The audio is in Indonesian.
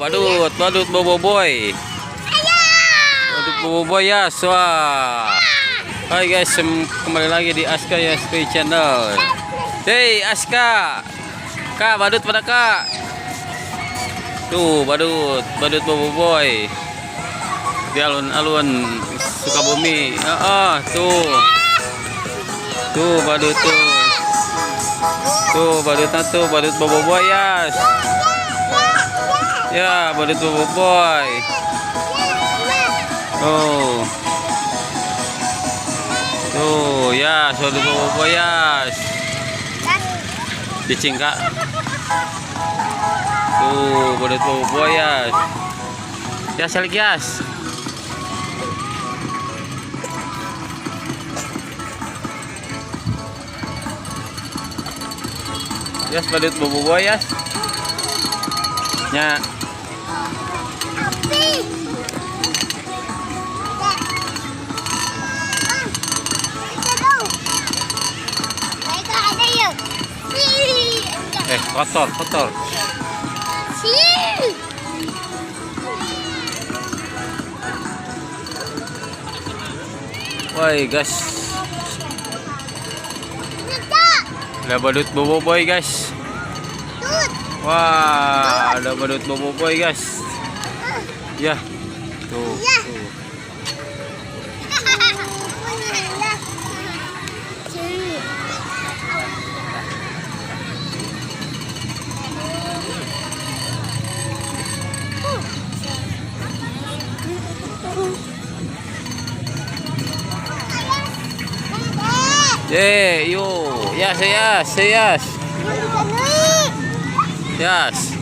badut boboiboy. Badut boboiboy ya, wah. Hai guys, kembali lagi di Aska YSP channel. Hey Aska, kak badut pada kak. Tuh badut boboiboy di alun-alun Sukabumi. Tuh badut tuh. Tuh badut boboiboy ya. Ya, badut boboiboy. Tuh ya, badut boboiboy ya. Dicingkak. Tuh badut boboiboy ya. Ya Selgias. Yes, badut boboiboy ya. Nya. Kotor. Woi guys, ada badut boboiboy guys. Wah, ada badut boboiboy guys. Ya, tuh. Yo, yes.